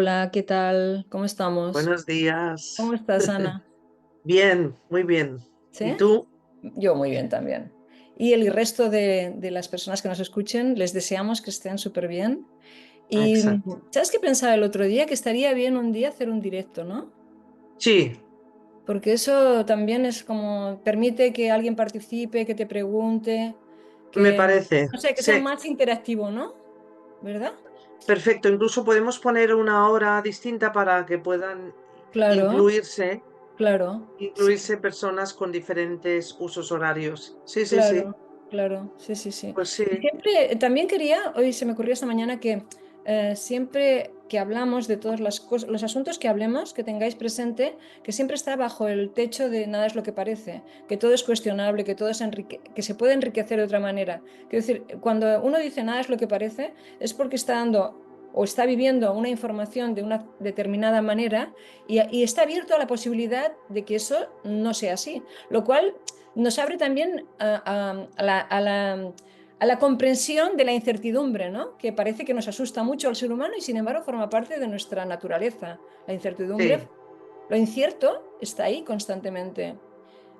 Hola, ¿qué tal? ¿Cómo estamos? Buenos días. ¿Cómo estás, Ana? Bien, muy bien. ¿Sí? ¿Y tú? Yo muy bien también. Y el resto de las personas que nos escuchen, les deseamos que estén súper bien. Y Exacto. ¿sabes qué pensaba el otro día? Que estaría bien un día hacer un directo, ¿no? Sí, Porque eso también es como, permite que alguien participe, que te pregunte, me que, parece. no sé, que sea Sí, más interactivo, ¿no? ¿Verdad? perfecto. Incluso podemos poner una hora distinta para que puedan Claro, incluirse, claro. Sí. incluirse personas con diferentes usos horarios. Sí, sí, sí. Claro, claro, sí, sí, sí. Pues sí, Y siempre, también quería, hoy se me ocurrió esta mañana que siempre que hablamos de todas las cosas, los asuntos que hablemos, que tengáis presente, que siempre está bajo el techo de nada es lo que parece, que todo es cuestionable, que todo es que se puede enriquecer de otra manera. Quiero decir, cuando uno dice nada es lo que parece, es porque está dando o está viviendo una información de una determinada manera y está abierto a la posibilidad de que eso no sea así, lo cual nos abre también a la comprensión de la incertidumbre, ¿no? Que parece que nos asusta mucho al ser humano y sin embargo forma parte de nuestra naturaleza. La incertidumbre, sí, lo incierto está ahí constantemente.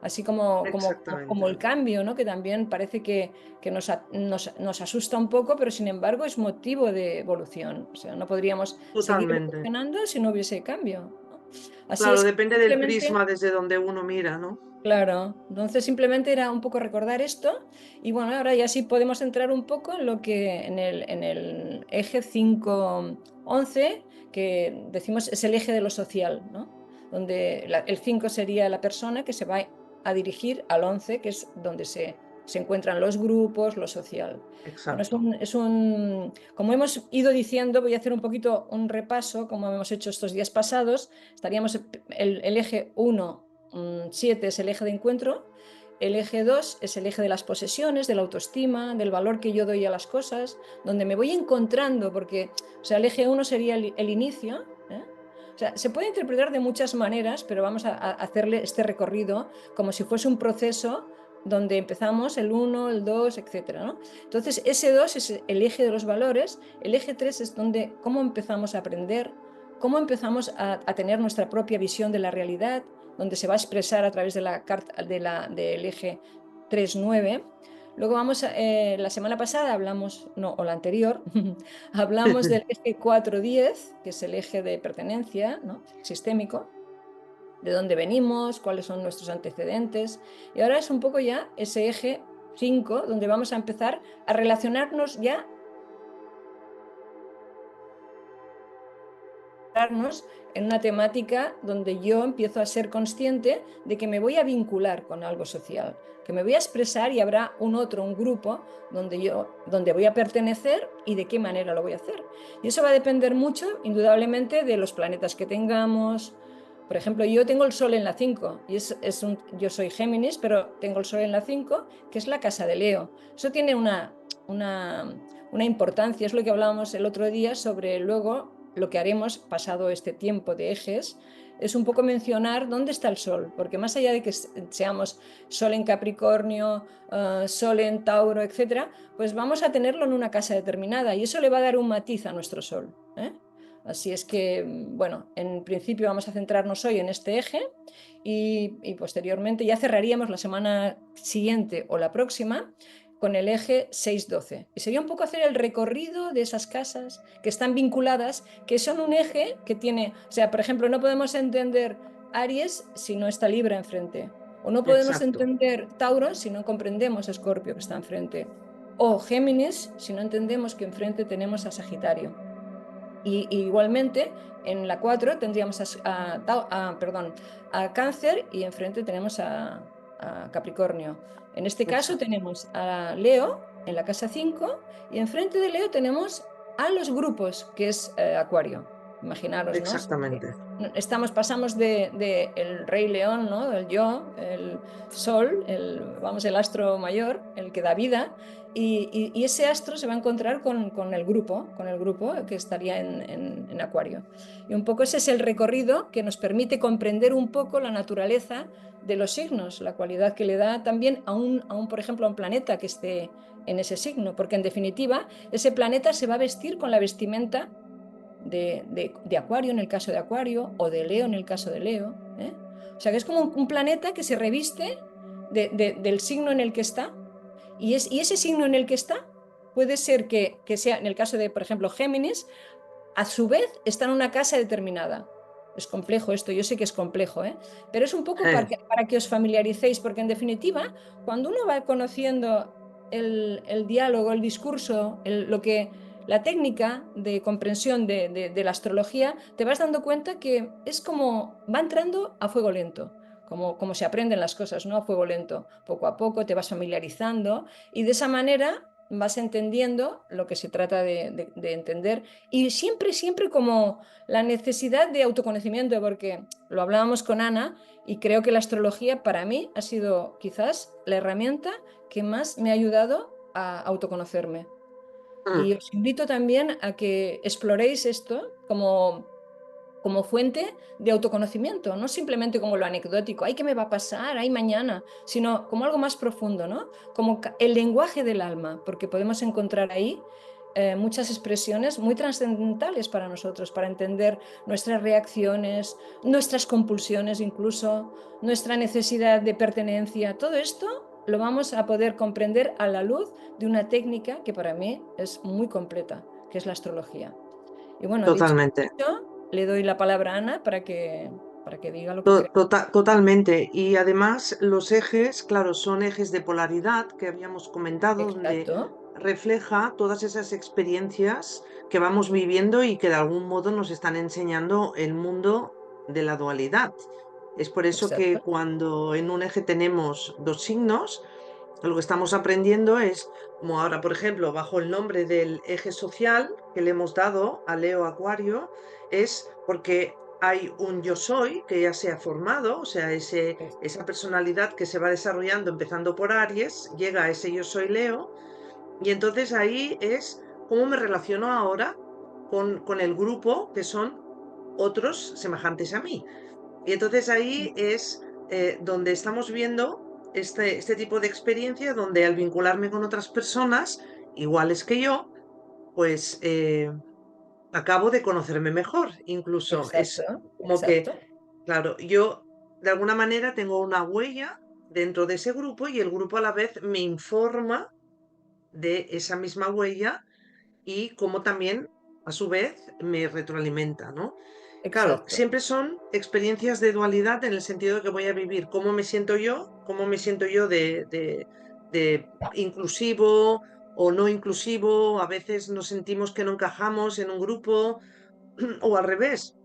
Así como el exactamente. cambio, ¿no? Que también parece que nos asusta un poco, pero sin embargo es motivo de evolución. O sea, no podríamos seguir Totalmente. evolucionando si no hubiese cambio, ¿no? Así Claro, es que depende del simplemente. prisma desde donde uno mira, ¿no? Claro, entonces simplemente era un poco recordar esto y bueno, ahora ya sí podemos entrar un poco en lo que en el eje 5-11 que decimos es el eje de lo social, ¿no? Donde el 5 sería la persona que se va a dirigir al 11 que es donde se encuentran los grupos, lo social. Bueno, Exacto. como hemos ido diciendo, voy a hacer un poquito un repaso, como hemos hecho estos días pasados, estaríamos el eje 1. 7 es el eje de encuentro, el eje 2 es el eje de las posesiones, de la autoestima, del valor que yo doy a las cosas, donde me voy encontrando, porque o sea, el eje 1 sería el inicio. O sea, se puede interpretar de muchas maneras, pero vamos a hacerle este recorrido como si fuese un proceso donde empezamos el 1, el 2, etcétera, ¿no? Entonces, ese 2 es el eje de los valores, el eje 3 es donde cómo empezamos a aprender, cómo empezamos a tener nuestra propia visión de la realidad, donde se va a expresar a través de la carta del eje 3-9. Luego la semana pasada hablamos, no, o la anterior, hablamos del eje 4-10, que es el eje de pertenencia, ¿no? Sistémico, de dónde venimos, cuáles son nuestros antecedentes. Y ahora es un poco ya ese eje 5, donde vamos a empezar a relacionarnos ya en una temática donde yo empiezo a ser consciente de que me voy a vincular con algo social, que me voy a expresar y habrá un grupo donde voy a pertenecer y de qué manera lo voy a hacer. Y eso va a depender mucho, indudablemente, de los planetas que tengamos. Por ejemplo, yo tengo el Sol en la 5 y yo soy Géminis, pero tengo el Sol en la 5 que es la casa de Leo. Eso tiene una, una importancia, es lo que hablábamos el otro día sobre luego lo que haremos pasado este tiempo de ejes, es un poco mencionar dónde está el Sol, porque más allá de que seamos Sol en Capricornio, Sol en Tauro, etcétera, pues vamos a tenerlo en una casa determinada y eso le va a dar un matiz a nuestro Sol. Así es que, bueno, en principio vamos a centrarnos hoy en este eje y posteriormente ya cerraríamos la semana siguiente o la próxima con el eje 6-12. Y sería un poco hacer el recorrido de esas casas que están vinculadas, que son un eje que tiene, o sea, por ejemplo, no podemos entender Aries si no está Libra enfrente. O no podemos Exacto. entender Tauro si no comprendemos Escorpio que está enfrente. O Géminis si no entendemos que enfrente tenemos a Sagitario. Y igualmente en la 4 tendríamos perdón, a Cáncer y enfrente tenemos a Capricornio. En este caso Exacto. tenemos a Leo en la casa 5 y enfrente de Leo tenemos a los grupos, que es Acuario. Imaginaros, ¿no? Exactamente. Pasamos de el rey león, ¿no? El yo, el sol, el astro mayor, el que da vida, y ese astro se va a encontrar con el grupo que estaría en Acuario. Y un poco ese es el recorrido que nos permite comprender un poco la naturaleza de los signos, la cualidad que le da también por ejemplo, a un planeta que esté en ese signo, porque en definitiva ese planeta se va a vestir con la vestimenta de Acuario en el caso de Acuario, o de Leo en el caso de Leo. O sea que es como un planeta que se reviste del signo en el que está, y ese signo en el que está puede ser que sea, en el caso de, por ejemplo, Géminis, a su vez está en una casa determinada. Es complejo esto, yo sé que es complejo, ¿eh? Pero es un poco para que os familiaricéis, porque en definitiva, cuando uno va conociendo el diálogo, el discurso, la técnica de comprensión de la astrología, te vas dando cuenta que es como va entrando a fuego lento. Como se aprenden las cosas, ¿no? A fuego lento. Poco a poco te vas familiarizando y de esa manera vas entendiendo lo que se trata de entender, y siempre, siempre como la necesidad de autoconocimiento, porque lo hablábamos con Ana y creo que la astrología para mí ha sido quizás la herramienta que más me ha ayudado a autoconocerme. Mm. Y os invito también a que exploréis esto como fuente de autoconocimiento, no simplemente como lo anecdótico, ay, ¿qué me va a pasar? Ay, mañana, sino como algo más profundo, ¿no? Como el lenguaje del alma, porque podemos encontrar ahí muchas expresiones muy trascendentales para nosotros, para entender nuestras reacciones, nuestras compulsiones incluso, nuestra necesidad de pertenencia. Todo esto lo vamos a poder comprender a la luz de una técnica que para mí es muy completa, que es la astrología. Y bueno, Totalmente. dicho, le doy la palabra a Ana para que diga lo que cree. Totalmente. Y además los ejes, claro, son ejes de polaridad que habíamos comentado, donde Exacto, refleja todas esas experiencias que vamos viviendo y que de algún modo nos están enseñando el mundo de la dualidad. Es por eso que exacto, cuando en un eje tenemos dos signos, lo que estamos aprendiendo es, como ahora, por ejemplo, bajo el nombre del eje social que le hemos dado a Leo Acuario, es porque hay un yo soy que ya se ha formado, o sea, esa personalidad que se va desarrollando empezando por Aries, llega a ese yo soy Leo, y entonces ahí es cómo me relaciono ahora con el grupo que son otros semejantes a mí. Y entonces ahí es donde estamos viendo este tipo de experiencia, donde al vincularme con otras personas iguales que yo, pues acabo de conocerme mejor. Incluso exacto, es como que, exacto, claro, yo de alguna manera tengo una huella dentro de ese grupo y el grupo a la vez me informa de esa misma huella y cómo también a su vez me retroalimenta, ¿no? Claro, exacto, siempre son experiencias de dualidad en el sentido de que voy a vivir cómo me siento yo de inclusivo o no inclusivo, a veces nos sentimos que no encajamos en un grupo o al revés.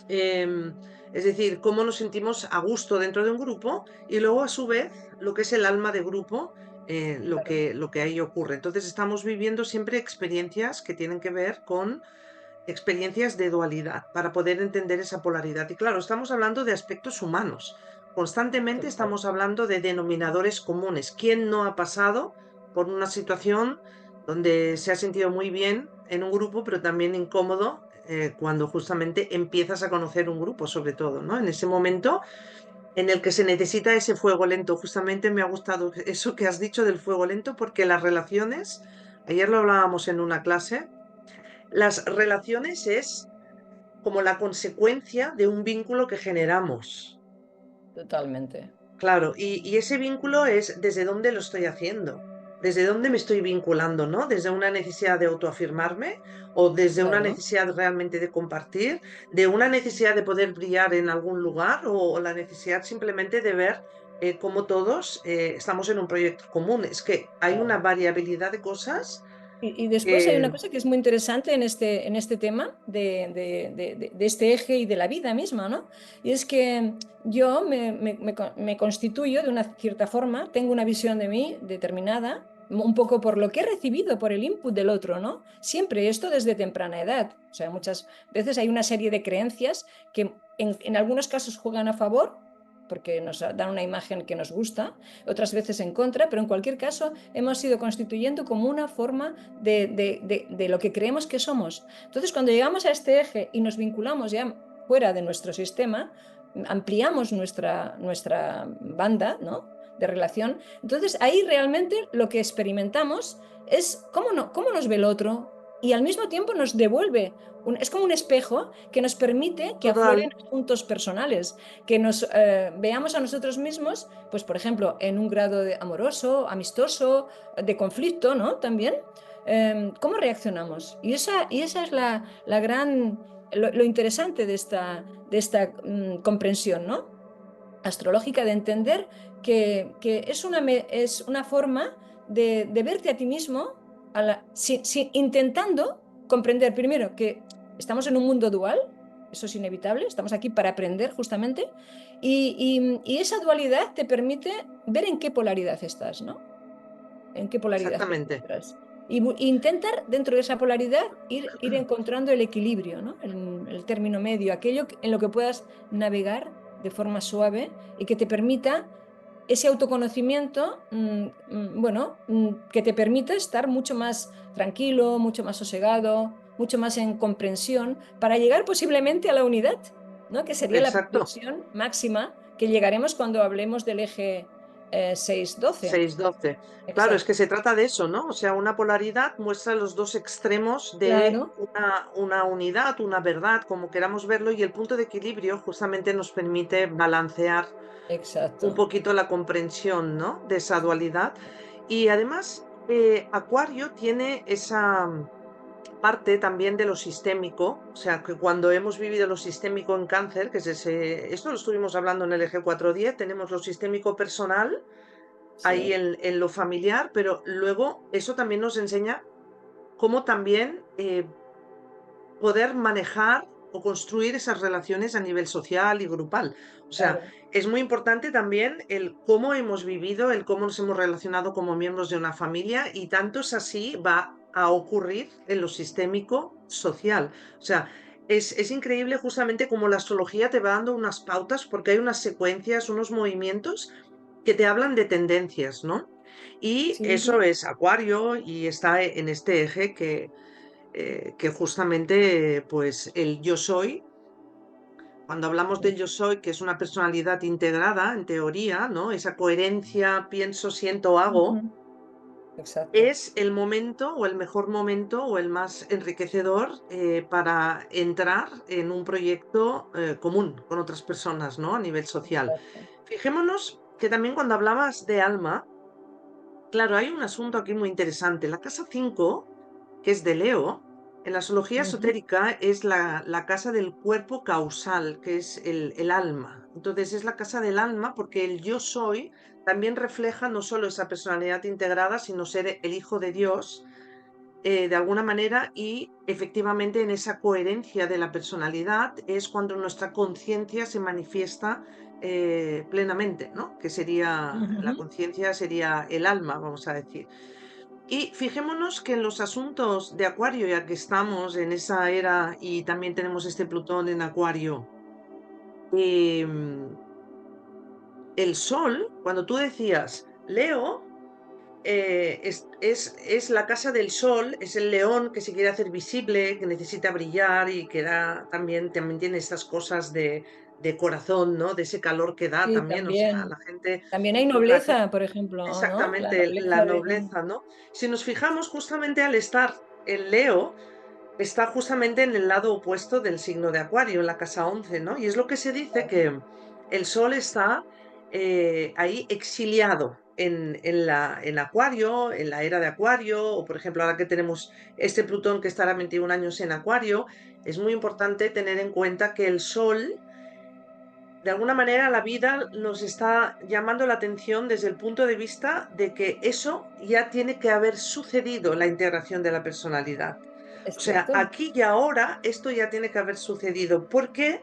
Em, es decir, cómo nos sentimos a gusto dentro de un grupo y luego a su vez lo que es el alma de grupo, claro, lo que ahí ocurre. Entonces estamos viviendo siempre experiencias que tienen que ver con experiencias de dualidad para poder entender esa polaridad. Y claro, estamos hablando de aspectos humanos. Constantemente total. estamos hablando de denominadores comunes. ¿Quién no ha pasado por una situación donde se ha sentido muy bien en un grupo, pero también incómodo cuando justamente empiezas a conocer un grupo, sobre todo, ¿no? En ese momento en el que se necesita ese fuego lento. Justamente me ha gustado eso que has dicho del fuego lento, porque las relaciones, ayer lo hablábamos en una clase, las relaciones es como la consecuencia de un vínculo que generamos. Totalmente. Claro, y ese vínculo es desde dónde lo estoy haciendo, desde dónde me estoy vinculando, ¿no? Desde una necesidad de autoafirmarme o desde una Claro. necesidad realmente de compartir, de una necesidad de poder brillar en algún lugar o la necesidad simplemente de ver cómo todos estamos en un proyecto común. Es que hay una variabilidad de cosas Y después hay una que... cosa que es muy interesante en este tema de este eje y de la vida misma, ¿no? Y es que yo me constituyo de una cierta forma, tengo una visión de mí determinada, un poco por lo que he recibido, por el input del otro, ¿no? Siempre esto desde temprana edad. O sea, muchas veces hay una serie de creencias que en algunos casos juegan a favor, porque nos dan una imagen que nos gusta, otras veces en contra, pero en cualquier caso hemos ido constituyendo como una forma de lo que creemos que somos. Entonces, cuando llegamos a este eje y nos vinculamos ya fuera de nuestro sistema, ampliamos nuestra banda, ¿no?, de relación, entonces ahí realmente lo que experimentamos es cómo nos ve el otro, y al mismo tiempo nos devuelve, es como un espejo que nos permite que Total, afloren asuntos personales, que nos veamos a nosotros mismos, pues por ejemplo, en un grado de amoroso, amistoso, de conflicto, ¿no? También, ¿cómo reaccionamos? Y esa es la gran, lo interesante de esta comprensión, ¿no? Astrológica, de entender que es una forma de verte a ti mismo intentando comprender primero que estamos en un mundo dual, eso es inevitable, estamos aquí para aprender justamente, y esa dualidad te permite ver en qué polaridad estás, ¿no? En qué polaridad te exactamente, encuentras. E intentar dentro de esa polaridad ir encontrando el equilibrio, ¿no? El término medio, aquello en lo que puedas navegar de forma suave y que te permita ese autoconocimiento, bueno, que te permite estar mucho más tranquilo, mucho más sosegado, mucho más en comprensión, para llegar posiblemente a la unidad, ¿no? Que sería la exacto. progresión máxima que llegaremos cuando hablemos del eje 6-12. 6-12. Claro, es Exacto. que se trata de eso, ¿no? O sea, una polaridad muestra los dos extremos de Claro, una unidad, una verdad, como queramos verlo, y el punto de equilibrio justamente nos permite balancear un exacto. poquito la comprensión, ¿no? De esa dualidad. Y además, Acuario tiene esa parte también de lo sistémico, o sea, que cuando hemos vivido lo sistémico en cáncer, que es ese, esto lo estuvimos hablando en el eje 410, tenemos lo sistémico personal ahí Sí, en lo familiar, pero luego eso también nos enseña cómo también poder manejar o construir esas relaciones a nivel social y grupal. O sea, claro. es muy importante también el cómo hemos vivido, el cómo nos hemos relacionado como miembros de una familia y tanto es así va a ocurrir en lo sistémico social. O sea, es increíble justamente cómo la astrología te va dando unas pautas porque hay unas secuencias, unos movimientos que te hablan de tendencias, ¿no? Y Sí, eso sí. es Acuario y está en este eje que justamente, pues el yo soy, cuando hablamos del yo soy, que es una personalidad integrada, en teoría, ¿no? Esa coherencia, pienso, siento, hago, Ujú. Exacto. es el momento o el mejor momento o el más enriquecedor para entrar en un proyecto común con otras personas, ¿no? A nivel social. Exacto. Fijémonos que también cuando hablabas de alma, claro, hay un asunto aquí muy interesante. La casa 5 que es de Leo, en la astrología Ujú. esotérica es la casa del cuerpo causal, que es el alma. Entonces es la casa del alma porque el yo soy también refleja no solo esa personalidad integrada, sino ser el hijo de Dios de alguna manera y efectivamente en esa coherencia de la personalidad es cuando nuestra conciencia se manifiesta plenamente, ¿no? Que sería, la Ujú. conciencia sería el alma, vamos a decir. Y fijémonos que en los asuntos de Acuario, ya que estamos en esa era y también tenemos este Plutón en Acuario, em, el Sol, cuando tú decías Leo, es la casa del Sol, es el león que se quiere hacer visible, que necesita brillar y que da también tiene estas cosas de corazón, ¿no? De ese calor que da Sí, también, o sea, también. la gente También hay con la que nobleza, por ejemplo, ¿no? La exactamente, la nobleza de... nobleza, ¿no? Si nos fijamos justamente al estar en Leo, está justamente en el lado opuesto del signo de Acuario, en la casa 11, ¿no? Y es lo que se dice que el Sol está ahí exiliado en Acuario, en la era de Acuario, o por ejemplo, ahora que tenemos este Plutón que estará 21 años en Acuario, es muy importante tener en cuenta que el Sol de alguna manera la vida nos está llamando la atención desde el punto de vista de que eso ya tiene que haber sucedido, la integración de la personalidad. Es O sea, cierto. aquí y ahora esto ya tiene que haber sucedido porque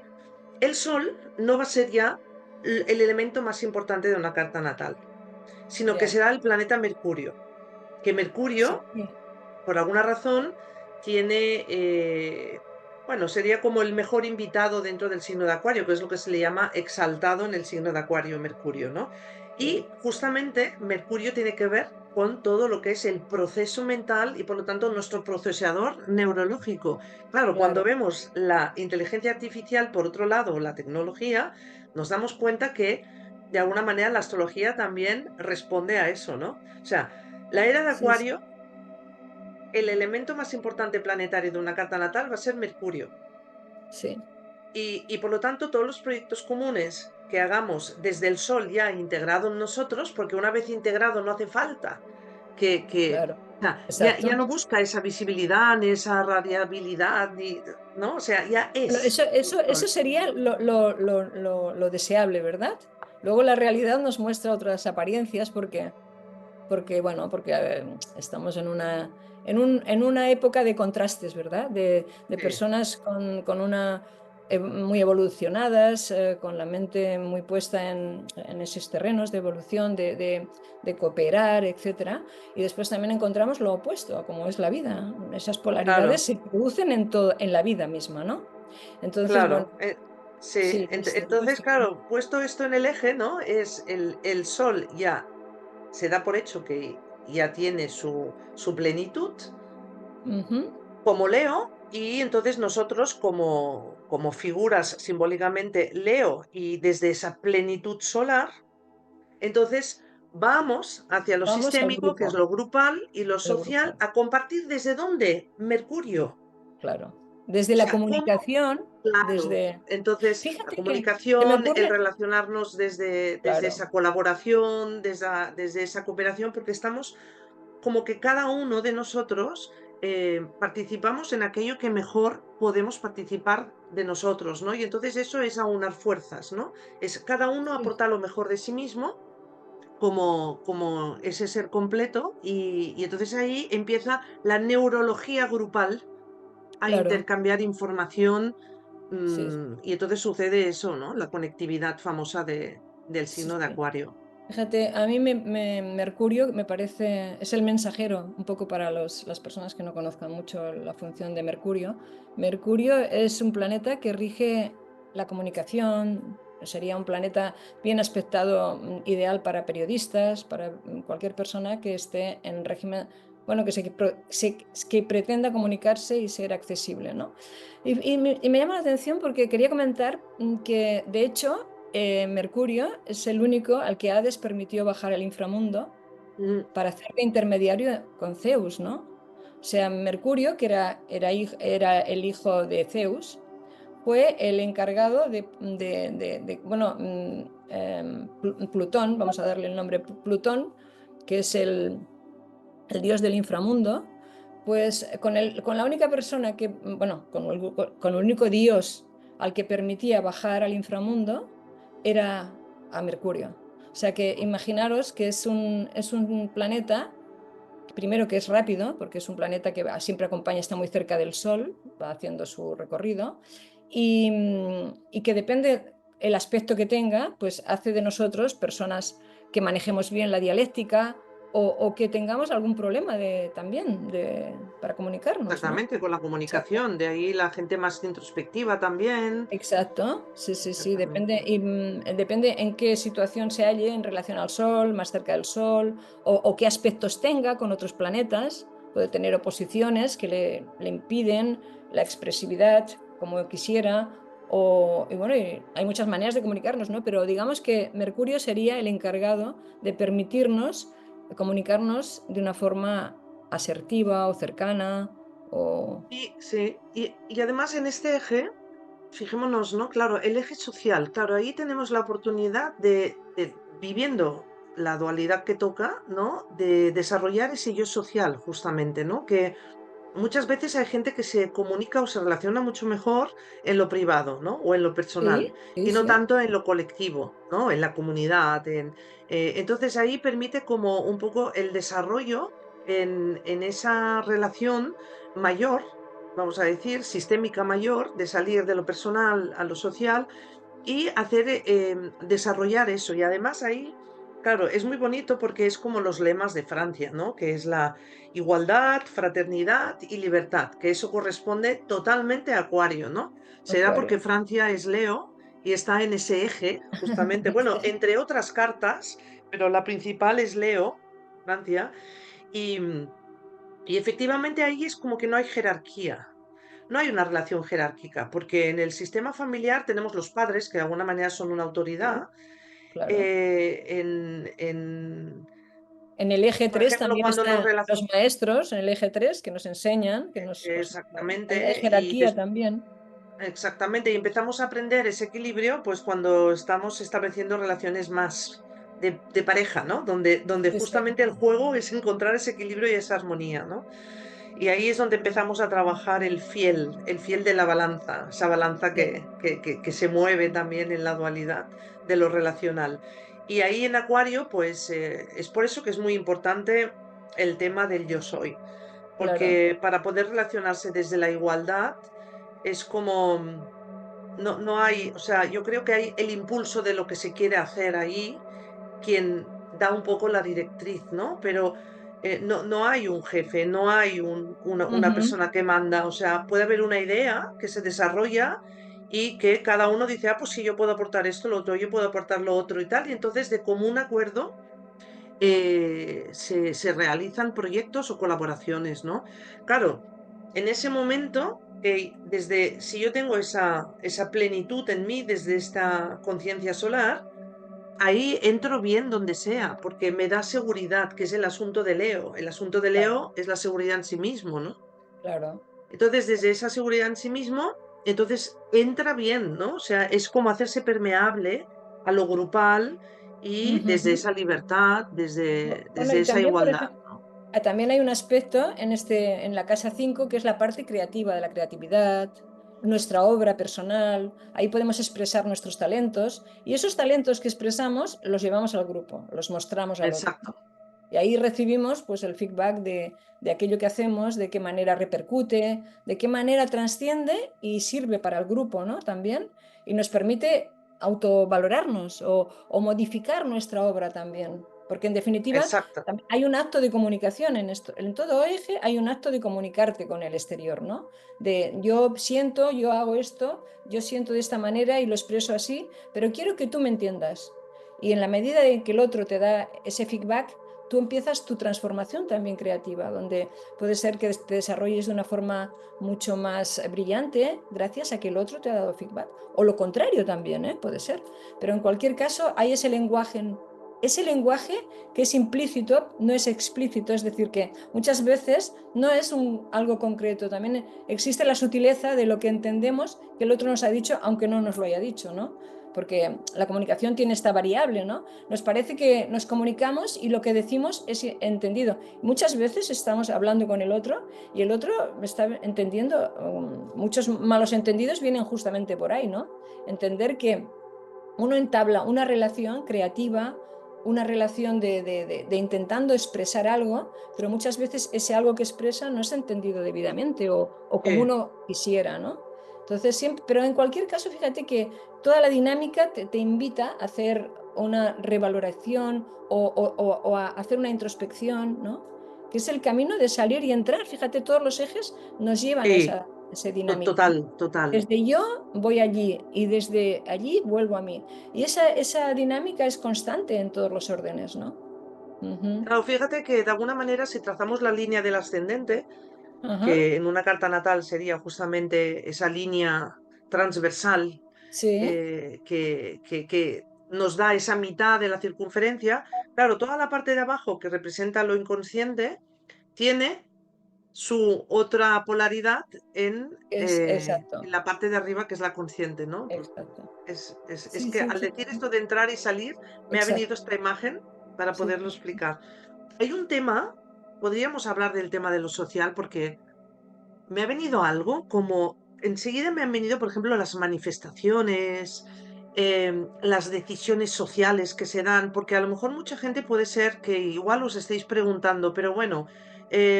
el Sol no va a ser ya el elemento más importante de una carta natal, sino que Ya. será el planeta Mercurio, que Sí. Mercurio por alguna razón, tiene, bueno, sería como el mejor invitado dentro del signo de Acuario, que es lo que se le llama exaltado en el signo de Acuario, Mercurio, ¿no? Sí. Y justamente Mercurio tiene que ver con todo lo que es el proceso mental y por lo tanto nuestro procesador neurológico. Claro, cuando Claro. vemos la inteligencia artificial, por otro lado, la tecnología, nos damos cuenta que de alguna manera la astrología también responde a eso, ¿no? O sea, la era de Sí, sí. Acuario el elemento más importante planetario de una carta natal va a ser Mercurio. Sí, Y por lo tanto, todos los proyectos comunes que hagamos desde el Sol ya integrado en nosotros, porque una vez integrado no hace falta claro, o sea, ya exacto. no busca esa visibilidad, ni esa radiabilidad, ni, ¿no? O sea, ya Bueno, es el eso Sol. sería lo deseable, ¿verdad? Luego la realidad nos muestra otras apariencias bueno, porque estamos en una época de contrastes, ¿verdad? De Sí, personas con una muy evolucionadas, con la mente muy puesta en esos terrenos de evolución, de cooperar, etcétera. Y después también encontramos lo opuesto, como es la vida. Esas polaridades claro, se producen en la vida misma, ¿no? Entonces, bueno, claro. Sí, sí, desde entonces, luego. claro, puesto esto en el eje, ¿no? Es el Sol ya se da por hecho que ya tiene su plenitud Ujú, como Leo, y entonces nosotros como figuras simbólicamente Leo y desde esa plenitud solar, entonces vamos hacia lo vamos al sistémico, que es grupo, lo grupal, y lo al social, grupo, a compartir desde dónde, Mercurio. claro. Desde O la sea, ¿cómo? comunicación, Claro. desde... Entonces, la Fíjate que se me comunicación, el ocurre, relacionarnos desde claro, esa colaboración, desde esa cooperación, porque estamos como que cada uno de nosotros participamos en aquello que mejor podemos participar de nosotros, ¿no? Y entonces eso es aunar fuerzas, ¿no? Es cada uno sí, aporta lo mejor de sí mismo como ese ser completo y entonces ahí empieza la neurología grupal a claro, intercambiar información sí, y entonces sucede eso, ¿no? La conectividad famosa del sí, signo de sí. Acuario. Fíjate, a mí Mercurio me parece, es el mensajero, un poco para las personas que no conozcan mucho la función de Mercurio. Mercurio es un planeta que rige la comunicación, sería un planeta bien aspectado, ideal para periodistas, para cualquier persona que esté en régimen, bueno, que pretenda comunicarse y ser accesible, ¿no? Y me llama la atención porque quería comentar que, de hecho, Mercurio es el único al que Hades permitió bajar al inframundo Mm, para hacer de intermediario con Zeus, ¿no? O sea, Mercurio, que era el hijo de Zeus, fue el encargado bueno, Plutón, vamos a darle el nombre Plutón, que es el dios del inframundo, pues con la única persona que, bueno, con el único dios al que permitía bajar al inframundo era a Mercurio. O sea que imaginaros que es un planeta, primero que es rápido, porque es un planeta que siempre acompaña, está muy cerca del Sol, va haciendo su recorrido, y que depende el aspecto que tenga, pues hace de nosotros personas que manejemos bien la dialéctica o que tengamos algún problema también para comunicarnos, ¿no? Exactamente, con la Exacto. comunicación, de ahí la gente más introspectiva también. Exacto, sí, sí, sí, depende, Exactamente. depende en qué situación se halle en relación al Sol, más cerca del Sol, o qué aspectos tenga con otros planetas. Puede tener oposiciones que le impiden la expresividad como quisiera, y bueno, y hay muchas maneras de comunicarnos, ¿no? Pero digamos que Mercurio sería el encargado de permitirnos comunicarnos de una forma asertiva o cercana, o... Y sí, y además en este eje, fijémonos, ¿no? Claro, el eje social, claro, ahí tenemos la oportunidad viviendo la dualidad que toca, ¿no? De desarrollar ese yo social, justamente, ¿no? Que muchas veces hay gente que se comunica o se relaciona mucho mejor en lo privado, ¿no? O en lo personal, Sí, sí, y no sí, tanto en lo colectivo, ¿no? En la comunidad. Entonces ahí permite como un poco el desarrollo en esa relación mayor, vamos a decir, sistémica mayor, de salir de lo personal a lo social y hacer desarrollar eso. Y además ahí, claro, es muy bonito porque es como los lemas de Francia, ¿no? Que es la igualdad, fraternidad y libertad, que eso corresponde totalmente a Acuario, ¿no? Será porque Acuario. Francia es Leo y está en ese eje, justamente, bueno, Sí. entre otras cartas, pero la principal es Leo, Francia, y, y efectivamente ahí es como que no hay jerarquía. No hay una relación jerárquica, porque en el sistema familiar tenemos los padres, que de alguna manera son una autoridad, Sí, claro. en En el eje Por 3 ejemplo, también cuando nos están los relacionamos maestros, en el eje 3 que nos enseñan, que pues, hay exactamente jerarquía también. exactamente, y empezamos a aprender ese equilibrio pues cuando estamos estableciendo relaciones más de pareja, ¿no? Donde Sí, sí, justamente el juego es encontrar ese equilibrio y esa armonía, ¿no? Y ahí es donde empezamos a trabajar el fiel de la balanza, esa balanza sí, que se mueve también en la dualidad de lo relacional. Y ahí en Acuario, pues es por eso que es muy importante el tema del yo soy, claro. porque para poder relacionarse desde la igualdad es como, no hay, o sea, yo creo que hay el impulso de lo que se quiere hacer ahí quien da un poco la directriz, ¿no? Pero no hay un jefe, no hay una Ujú. persona que manda, o sea, puede haber una idea que se desarrolla y que cada uno dice, ah, pues sí, yo puedo aportar esto, lo otro, yo puedo aportar lo otro y tal, y entonces de común acuerdo se realizan proyectos o colaboraciones, ¿no? Claro, en ese momento, si yo tengo esa plenitud en mí desde esta conciencia solar, ahí entro bien donde sea, porque me da seguridad, que es el asunto de Leo. El asunto de Claro, Leo es la seguridad en sí mismo, ¿no? claro. Entonces, desde esa seguridad en sí mismo, entonces entra bien, ¿no? O sea, es como hacerse permeable a lo grupal y desde Ujú. esa libertad, Bueno, desde y esa también, por igualdad, ejemplo, ¿no? también hay un aspecto en la casa 5 que es la parte creativa de la creatividad, nuestra obra personal, ahí podemos expresar nuestros talentos y esos talentos que expresamos los llevamos al grupo, los mostramos al otro. Exacto, Y ahí recibimos pues el feedback de aquello que hacemos, de qué manera repercute, de qué manera trasciende y sirve para el grupo, ¿no? También. Y nos permite autovalorarnos o modificar nuestra obra también. Porque en definitiva exacto. hay un acto de comunicación en esto. En todo eje hay un acto de comunicarte con el exterior, ¿no? De yo siento, yo hago esto, yo siento de esta manera y lo expreso así, pero quiero que tú me entiendas. Y en la medida en que el otro te da ese feedback, tú empiezas tu transformación también creativa, donde puede ser que te desarrolles de una forma mucho más brillante gracias a que el otro te ha dado feedback. O lo contrario también, ¿eh? Puede ser. Pero en cualquier caso hay ese lenguaje que es implícito, no es explícito, es decir, que muchas veces no es algo concreto, también existe la sutileza de lo que entendemos que el otro nos ha dicho, aunque no nos lo haya dicho, ¿no? Porque la comunicación tiene esta variable, ¿no? Nos parece que nos comunicamos y lo que decimos es entendido. Muchas veces estamos hablando con el otro y el otro está entendiendo. Muchos malos entendidos vienen justamente por ahí, ¿no? Entender que uno entabla una relación creativa, una relación de intentando expresar algo, pero muchas veces ese algo que expresa no es entendido debidamente o como Sí, uno quisiera, ¿no? Entonces, siempre, pero en cualquier caso, fíjate que toda la dinámica te invita a hacer una revaloración o a hacer una introspección, ¿no? Que es el camino de salir y entrar. Fíjate, todos los ejes nos llevan a sí, esa dinámica. total, total. Desde yo voy allí y desde allí vuelvo a mí. Y esa dinámica es constante en todos los órdenes, ¿no? Ujú. Claro, fíjate que de alguna manera si trazamos la línea del ascendente, Ajá. que en una carta natal sería justamente esa línea transversal Sí, que nos da esa mitad de la circunferencia, claro, toda la parte de abajo que representa lo inconsciente tiene su otra polaridad es exacto, en la parte de arriba que es la consciente, ¿no? Pues exacto. es Sí, que sí, al sí, decir esto de entrar y salir, me ha venido exacto. esta imagen para Sí, poderlo explicar. Hay un tema, podríamos hablar del tema de lo social, porque me ha venido algo como, enseguida me han venido, por ejemplo, las manifestaciones, las decisiones sociales que se dan, porque a lo mejor mucha gente puede ser que igual os estéis preguntando, pero bueno,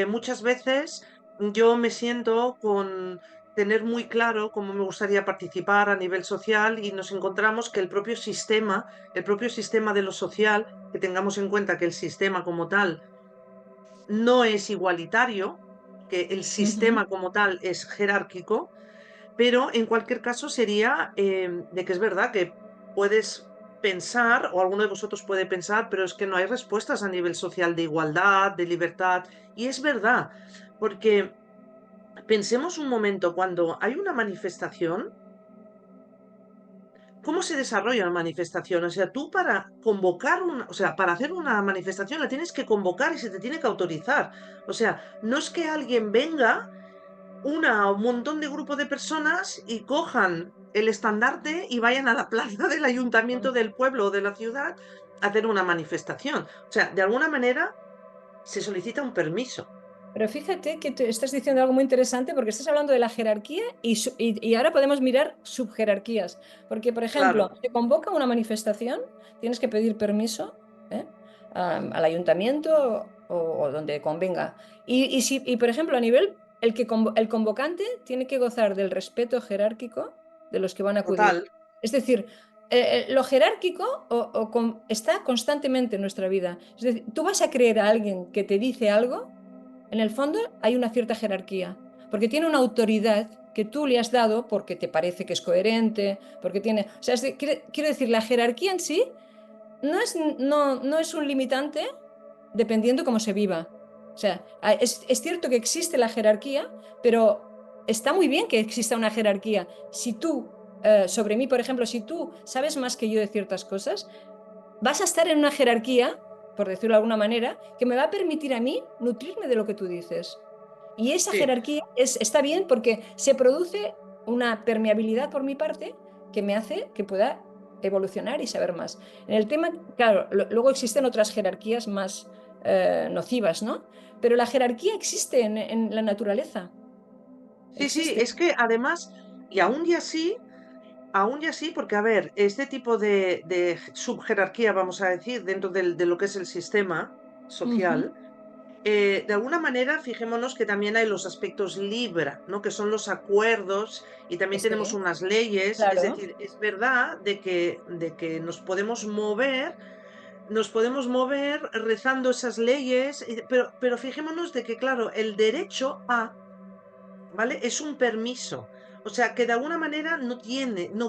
muchas veces yo me siento con tener muy claro cómo me gustaría participar a nivel social y nos encontramos que el propio sistema de lo social, que tengamos en cuenta que el sistema como tal no es igualitario, que el ujú, sistema como tal es jerárquico, pero en cualquier caso sería de que es verdad que puedes pensar, o alguno de vosotros puede pensar, pero es que no hay respuestas a nivel social de igualdad, de libertad, y es verdad, porque pensemos un momento, cuando hay una manifestación, ¿cómo se desarrolla la manifestación? O sea, tú para convocar o sea, para hacer una manifestación la tienes que convocar y se te tiene que autorizar. O sea, no es que alguien venga, una o un montón de grupo de personas y cojan el estandarte y vayan a la plaza del ayuntamiento del pueblo o de la ciudad a hacer una manifestación. O sea, de alguna manera se solicita un permiso. Pero fíjate que te estás diciendo algo muy interesante porque estás hablando de la jerarquía y ahora podemos mirar subjerarquías. Porque, por ejemplo, Claro, se convoca una manifestación, tienes que pedir permiso, ¿eh? Al ayuntamiento o donde convenga. Por ejemplo, a nivel, el convocante tiene que gozar del respeto jerárquico de los que van a acudir. total. Es decir, lo jerárquico está constantemente en nuestra vida. Es decir, tú vas a creer a alguien que te dice algo, en el fondo hay una cierta jerarquía, porque tiene una autoridad que tú le has dado porque te parece que es coherente, porque tiene... O sea, quiero decir, la jerarquía en sí no es un limitante dependiendo cómo se viva. O sea, es cierto que existe la jerarquía, pero está muy bien que exista una jerarquía. Si tú, sobre mí, por ejemplo, si tú sabes más que yo de ciertas cosas, vas a estar en una jerarquía, por decirlo de alguna manera, que me va a permitir a mí nutrirme de lo que tú dices. Y esa Sí, jerarquía está bien porque se produce una permeabilidad por mi parte que me hace que pueda evolucionar y saber más. En el tema, claro, luego existen otras jerarquías más nocivas, ¿no? Pero la jerarquía existe en la naturaleza, sí, sí, existe. es que además, y aún y así, porque a ver, este tipo de subjerarquía, vamos a decir, dentro de lo que es el sistema Ujú. social, de alguna manera, fijémonos que también hay los aspectos Libra, ¿no? Que son los acuerdos y también tenemos Sí, unas leyes. Es claro, decir, es verdad de que nos podemos mover rezando esas leyes, pero fijémonos de que, claro, el derecho a, ¿vale? Es un permiso. O sea, que de alguna manera no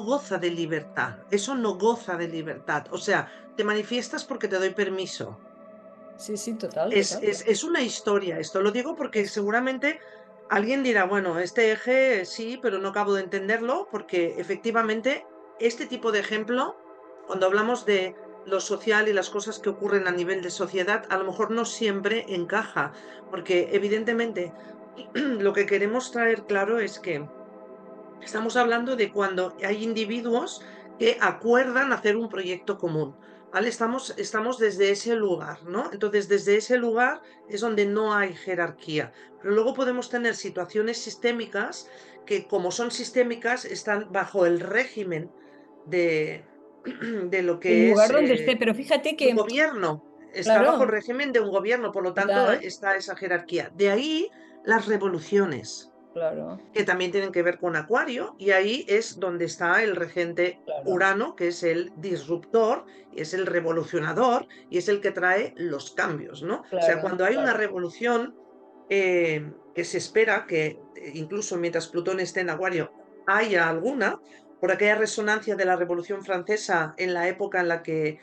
goza de libertad. Eso no goza de libertad. O sea, te manifiestas porque te doy permiso. sí, sí, total, Es, total. es, es una historia, esto lo digo porque seguramente alguien dirá, bueno, este eje sí, pero no acabo de entenderlo, porque efectivamente este tipo de ejemplo, cuando hablamos de lo social y las cosas que ocurren a nivel de sociedad, a lo mejor no siempre encaja, porque evidentemente lo que queremos traer claro es que estamos hablando de cuando hay individuos que acuerdan hacer un proyecto común, ¿vale? Estamos desde ese lugar, ¿no? Entonces, desde ese lugar es donde no hay jerarquía. Pero luego podemos tener situaciones sistémicas que, como son sistémicas, están bajo el régimen de, de lo El que es lugar donde esté, pero fíjate un que, gobierno. Está bajo el claro, régimen de un gobierno, por lo tanto, total, está esa jerarquía. De ahí las revoluciones claro, que también tienen que ver con Acuario, y ahí es donde está el regente claro, Urano, que es el disruptor, es el revolucionador y es el que trae los cambios, ¿no? O sea, claro, cuando hay una claro. revolución que se espera que incluso mientras Plutón esté en Acuario haya alguna, por aquella resonancia de la Revolución Francesa en la época en la que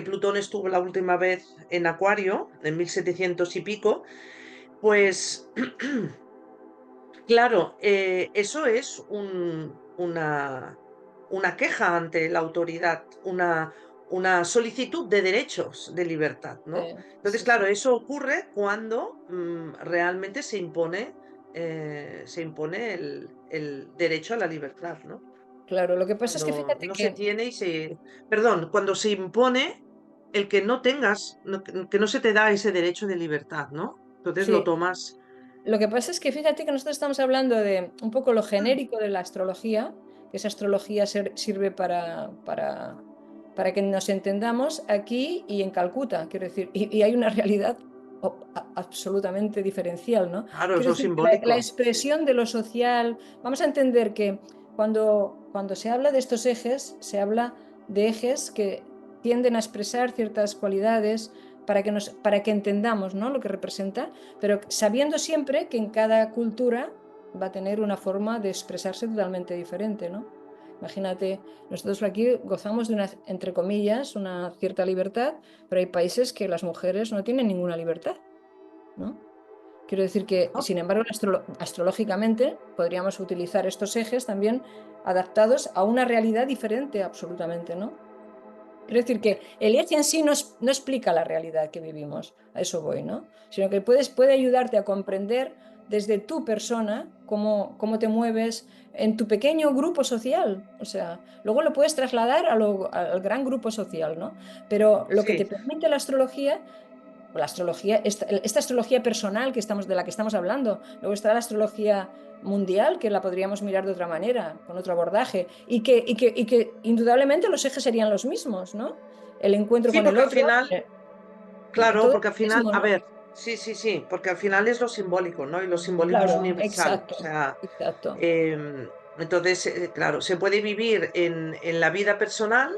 Plutón estuvo la última vez en Acuario, en 1700 y pico, pues claro, eso es una queja ante la autoridad, una solicitud de derechos de libertad, ¿no? Sí, Entonces, sí, claro, sí. eso ocurre cuando realmente se impone el derecho a la libertad, ¿no? Claro, lo que pasa es que Cuando fíjate no se que tiene perdón, cuando se impone el que no tengas, que no se te da ese derecho de libertad, ¿no? Entonces lo sí, tomas. lo que pasa es que fíjate que nosotros estamos hablando de un poco lo genérico de la astrología, que esa astrología sirve para que nos entendamos aquí y en Calcuta, quiero decir, y hay una realidad absolutamente diferencial, ¿no? Claro, es Quiero lo decir que la simbólico. expresión de lo social, vamos a entender que cuando se habla de estos ejes, se habla de ejes que tienden a expresar ciertas cualidades para que entendamos, ¿no?, lo que representa, pero sabiendo siempre que en cada cultura va a tener una forma de expresarse totalmente diferente, ¿no? Imagínate, nosotros aquí gozamos de una, entre comillas, una cierta libertad, pero hay países que las mujeres no tienen ninguna libertad, ¿no? Quiero decir que, ¿no? sin embargo, astrológicamente podríamos utilizar estos ejes también adaptados a una realidad diferente absolutamente, ¿no? Quiero decir que el eje en sí no explica la realidad que vivimos, a eso voy, ¿no? Sino que puede ayudarte a comprender desde tu persona cómo te mueves en tu pequeño grupo social. O sea, luego lo puedes trasladar al gran grupo social, ¿no? Pero lo que te Sí, permite la astrología, esta astrología personal de la que estamos hablando, luego está la astrología mundial, que la podríamos mirar de otra manera, con otro abordaje, y que indudablemente los ejes serían los mismos, ¿no? El encuentro sí, con el porque al otro, final, claro, todo porque al es final, mismo, a ¿no? ver, sí, sí, sí, porque al final es lo simbólico, ¿no? Y lo simbólico es Claro, universal. O exacto, sea, exacto. entonces, claro, se puede vivir en la vida personal,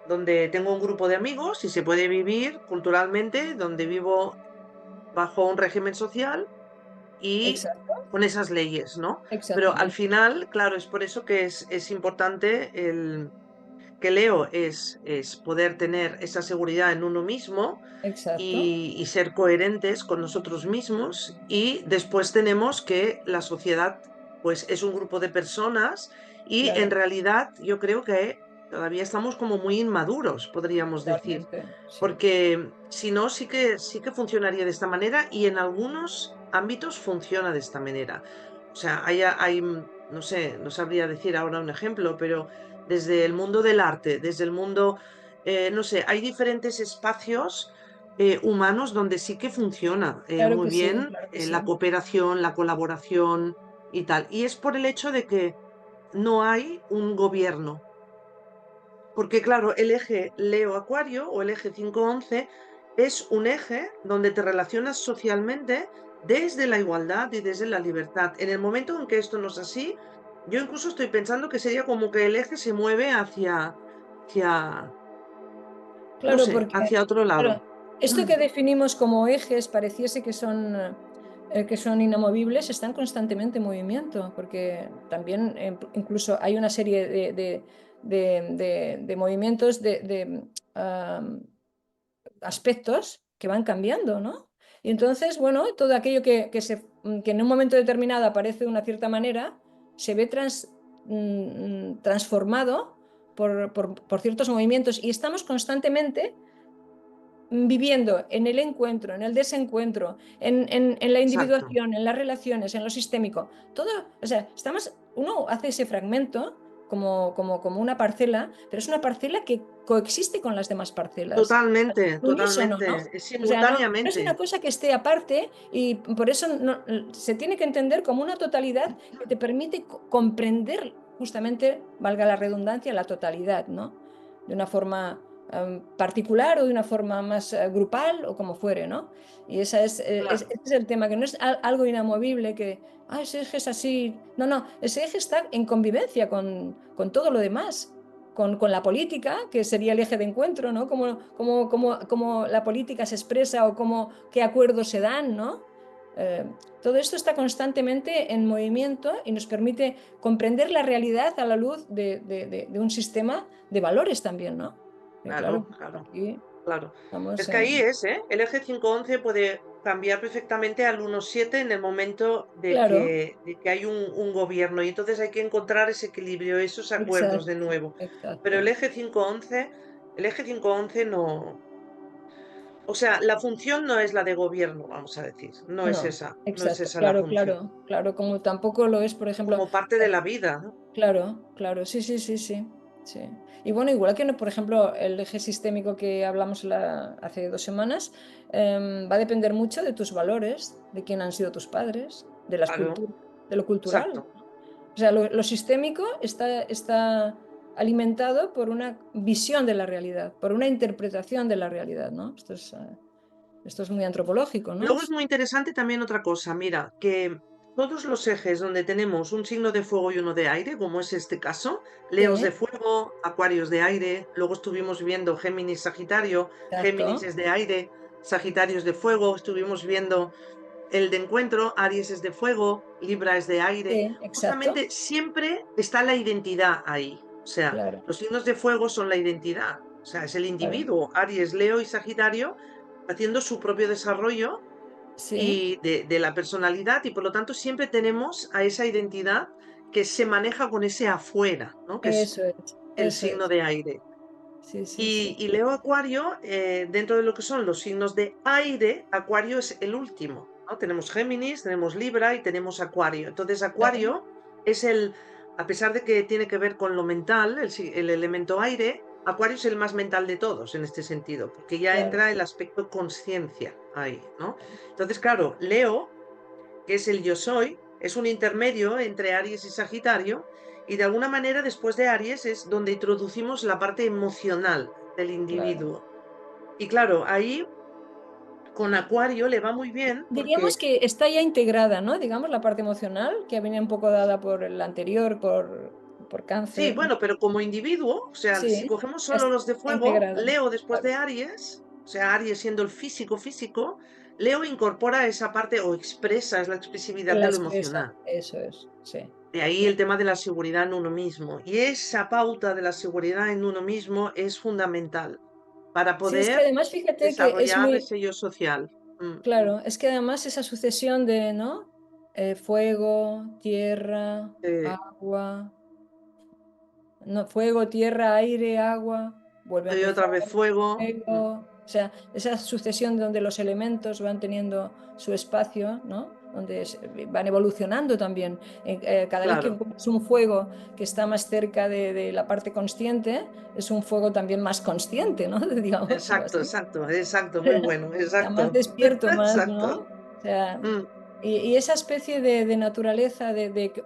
donde tengo un grupo de amigos, y se puede vivir culturalmente, donde vivo bajo un régimen social y Exacto, con esas leyes, ¿no? Pero al exactamente, final, claro, es por eso que es importante que Leo es poder tener esa seguridad en uno mismo exacto, y ser coherentes con nosotros mismos. Y después tenemos que la sociedad, pues, es un grupo de personas y en claro, realidad yo creo que todavía estamos como muy inmaduros, podríamos decir, totalmente, sí. porque si no, sí que funcionaría de esta manera y en algunos ámbitos funciona de esta manera. O sea, no sé, no sabría decir ahora un ejemplo, pero desde el mundo del arte, desde el mundo, no sé, hay diferentes espacios humanos donde sí que funciona Claro muy que sí, bien claro que sí. la cooperación, la colaboración y tal. Y es por el hecho de que no hay un gobierno. Porque claro, el eje Leo-Acuario o el eje 5-11 es un eje donde te relacionas socialmente desde la igualdad y desde la libertad. En el momento en que esto no es así, yo incluso estoy pensando que sería como que el eje se mueve hacia, no Claro, sé, porque hacia otro lado. claro, esto que definimos como ejes pareciese que son inamovibles, están constantemente en movimiento, porque también incluso hay una serie de movimientos, aspectos que van cambiando, ¿no? Y entonces, bueno, todo aquello que en un momento determinado aparece de una cierta manera, se ve transformado por ciertos movimientos y estamos constantemente viviendo en el encuentro, en el desencuentro, en la Exacto. individuación, en las relaciones, en lo sistémico. Todo, o sea, uno hace ese fragmento como una parcela, pero es una parcela que coexiste con las demás parcelas. Totalmente, Unísono, ¿no? totalmente. Es O sea, no es una simultáneamente. cosa que esté aparte y por eso se tiene que entender como una totalidad que te permite comprender justamente, valga la redundancia, la totalidad, ¿no? De una forma particular o de una forma más grupal o como fuere, ¿no? Y Claro. ese es el tema, que no es algo inamovible, que ese eje es así. No, no, ese eje está en convivencia con todo lo demás. Con la política, que sería el eje de encuentro, ¿no? Cómo la política se expresa o qué acuerdos se dan, ¿no? Eh, Todo esto está constantemente en movimiento y nos permite comprender la realidad a la luz de un sistema de valores también, ¿no? Claro, Claro, claro, aquí claro. estamos Es que ahí en... es, ¿eh? El eje 5-11 puede cambiar perfectamente al 1-7 en el momento Claro, de que hay un gobierno y entonces hay que encontrar ese equilibrio, esos acuerdos de exacto, nuevo. Pero exacto. el eje 5-11 no, o sea, la función no es la de gobierno, vamos a decir, No, no es exacto, esa la claro, función, claro, claro, como tampoco lo es, por ejemplo, como parte de la vida, ¿no? claro, claro, sí, sí, sí, sí, sí. Y bueno, igual que, por ejemplo, el eje sistémico que hablamos hace 2 semanas, va a depender mucho de tus valores, de quién han sido tus padres, de las Claro, culturas, de lo cultural. exacto. O sea, lo sistémico está alimentado por una visión de la realidad, por una interpretación de la realidad, ¿no? Esto es muy antropológico, ¿no? Luego es muy interesante también otra cosa, mira, que todos los ejes donde tenemos un signo de fuego y uno de aire, como es este caso, Leos Sí, de fuego, Acuarios de aire, luego estuvimos viendo Géminis, Sagitario, Géminis exacto. es de aire, Sagitario es de fuego, estuvimos viendo el de encuentro, Aries es de fuego, Libra es de aire. Sí, exacto. Justamente siempre está la identidad ahí. O sea, Claro, los signos de fuego son la identidad. O sea, es el claro. individuo, Aries, Leo y Sagitario, haciendo su propio desarrollo sí, y de la personalidad y por lo tanto siempre tenemos a esa identidad que se maneja con ese afuera, ¿no? Que es eso es, el eso signo es. de aire. Sí, sí, Y, sí. y Leo Acuario, dentro de lo que son los signos de aire, Acuario es el último, ¿no? Tenemos Géminis, tenemos Libra y tenemos Acuario. Entonces, Claro, Acuario es a pesar de que tiene que ver con lo mental, el elemento aire, Acuario es el más mental de todos en este sentido, porque ya claro. entra el aspecto conciencia ahí, ¿no? Entonces, claro, Leo, que es el yo soy, es un intermedio entre Aries y Sagitario, y de alguna manera después de Aries es donde introducimos la parte emocional del Claro. individuo. Y claro, ahí con Acuario le va muy bien porque, Diríamos que está ya integrada, ¿no? Digamos, la parte emocional, que viene un poco dada por el anterior, por sí, cáncer, ¿no? bueno, pero como individuo, o sea, si Sí, cogemos solo está los de fuego, integrada. Leo después Claro, de Aries, o sea, Aries siendo el físico físico, Leo incorpora esa parte o expresa, es la expresividad la de lo expresa, emocional. eso es, sí. De ahí Sí, el tema de la seguridad en uno mismo. Y esa pauta de la seguridad en uno mismo es fundamental para sí, es que poder además fíjate que es desarrollar muy, ese yo social. Mm, claro, es que además esa sucesión de, ¿no? Fuego, tierra, eh, agua, no, fuego, tierra, aire, agua, vuelve a y empezar otra vez fuego. fuego, o sea, esa sucesión donde los elementos van teniendo su espacio, ¿no? Donde van evolucionando también. Cada vez que Claro, encuentras un fuego que está más cerca de la parte consciente, es un fuego también más consciente, ¿no? Digamos, algo exacto, así. exacto, exacto, muy bueno, Sea, más exacto, despierto, más, ¿no? exacto. O sea, Mm, y esa especie de naturaleza,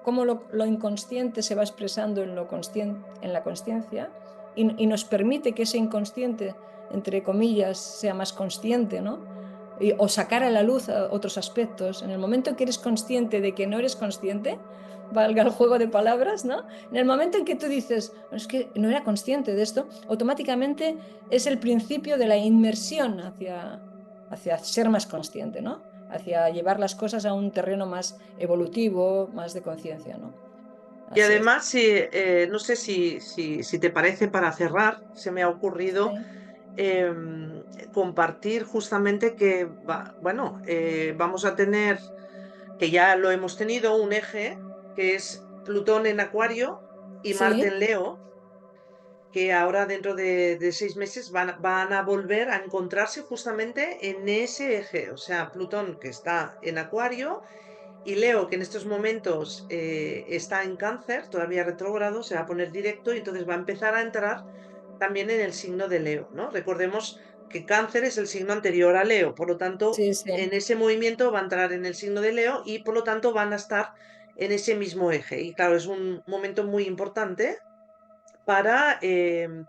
cómo lo inconsciente se va expresando en, en la consciencia y nos permite que ese inconsciente, entre comillas, sea más consciente, ¿no? O sacar a la luz otros aspectos. En el momento en que eres consciente de que no eres consciente, valga el juego de palabras, ¿no? En el momento en que tú dices, es que no era consciente de esto, automáticamente es el principio de la inmersión hacia ser más consciente, ¿no? Hacia llevar las cosas a un terreno más evolutivo, más de conciencia, ¿no? Y Así es. además, no sé si te parece para cerrar, se me ha ocurrido Sí, compartir justamente que, bueno, vamos a tener, que ya lo hemos tenido, un eje que es Plutón en Acuario y Marte sí, en Leo, que ahora dentro de 6 meses van a volver a encontrarse justamente en ese eje. O sea, Plutón que está en Acuario y Leo que en estos momentos está en Cáncer, todavía retrógrado, se va a poner directo y entonces va a empezar a entrar también en el signo de Leo, ¿no? Recordemos que Cáncer es el signo anterior a Leo, por lo tanto, sí, sí. en ese movimiento va a entrar en el signo de Leo y por lo tanto van a estar en ese mismo eje. Y claro, es un momento muy importante para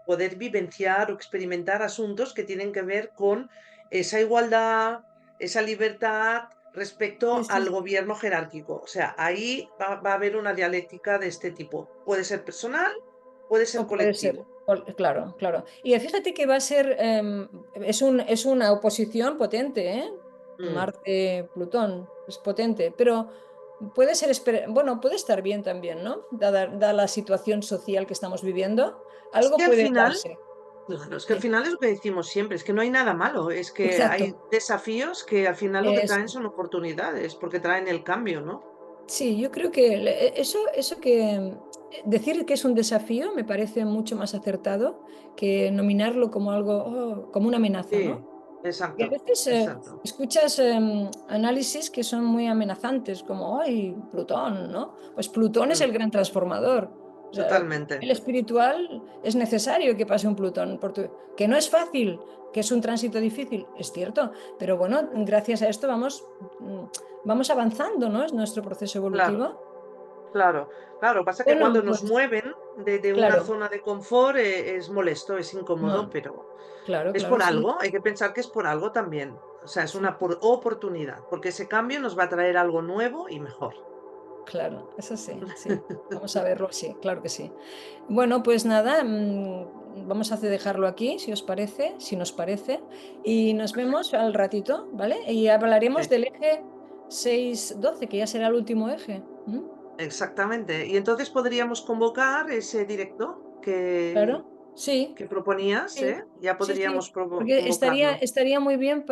poder vivenciar o experimentar asuntos que tienen que ver con esa igualdad, esa libertad Sí, respecto sí, al sí. gobierno jerárquico. O sea, ahí va a haber una dialéctica de este tipo. Puede ser personal, puede ser O puede ser, colectivo. claro, claro. Y fíjate que va a ser, es una oposición potente, ¿eh? Mm. Marte-Plutón, es potente, pero puede ser, bueno, puede estar bien también, ¿no? Dada la situación social que estamos viviendo, Es algo que al puede final, darse. claro, es que al Sí, final es lo que decimos siempre, es que no hay nada malo, es que hay exacto. desafíos que al final lo que traen Eso. son oportunidades, porque traen el cambio, ¿no? Sí, yo creo que eso decir que es un desafío me parece mucho más acertado que nominarlo como algo, como una amenaza, Sí, ¿no? Y a exacto, veces exacto. escuchas análisis que son muy amenazantes, como, ¡ay, Plutón!, ¿no? Pues Plutón es Mm, el gran transformador. O sea, totalmente. el espiritual es necesario que pase un Plutón, que no es fácil, que es un tránsito difícil, es cierto, pero bueno, gracias a esto vamos avanzando, ¿no? Es nuestro proceso Claro, evolutivo. claro, claro. Pasa que Bueno, cuando nos pues mueven de una claro, zona de confort es molesto, es incómodo, no, pero claro, es claro, por sí, algo. Hay que pensar que es por algo también. O sea, es sí. una oportunidad, porque ese cambio nos va a traer algo nuevo y mejor. Claro, eso sí, sí. Vamos a verlo, sí, claro que sí. Bueno, pues nada, vamos a dejarlo aquí, si os parece, si nos parece, y nos vemos al ratito, ¿vale? Y hablaremos Sí, del eje 6-12, que ya será el último eje. ¿M? exactamente. Y entonces podríamos convocar ese directo Claro, sí, que proponías, sí, ¿eh? Ya sí, podríamos sí, porque estaría, convocarlo. estaría muy bien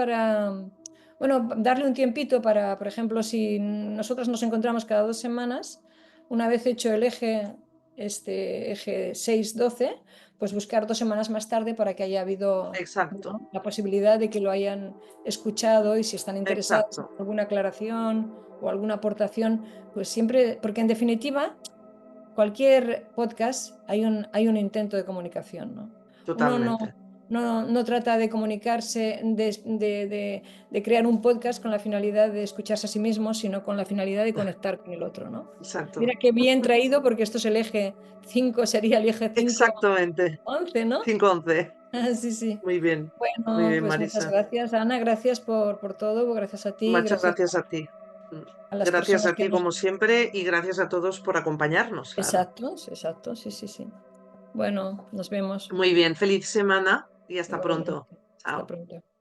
Bueno, darle un tiempito para, por ejemplo, si nosotros nos encontramos cada 2 semanas, una vez hecho el eje 6-12, pues buscar 2 semanas más tarde para que haya habido, Exacto, bueno, la posibilidad de que lo hayan escuchado y si están interesados en exacto, alguna aclaración o alguna aportación, pues siempre, porque en definitiva, cualquier podcast hay un intento de comunicación, ¿no? Uno totalmente. no trata de comunicarse, de crear un podcast con la finalidad de escucharse a sí mismo, sino con la finalidad de conectar con el otro, ¿no? Mira Exacto, qué bien traído, porque esto es el eje 5, sería el eje 5, exactamente. 11, ¿no? 5-11. Ah, sí, sí. Muy Bueno, bien, pues muchas Marisa. gracias, Ana, gracias por todo, gracias a ti, Muchas gracias gracias a ti. Mm. a las Gracias personas a que ti nos... como siempre y gracias a todos por acompañarnos, claro. Exacto, exacto, sí, sí, sí. Bueno, nos vemos Muy bien, feliz semana y hasta pronto. igualmente. Hasta Chao. pronto.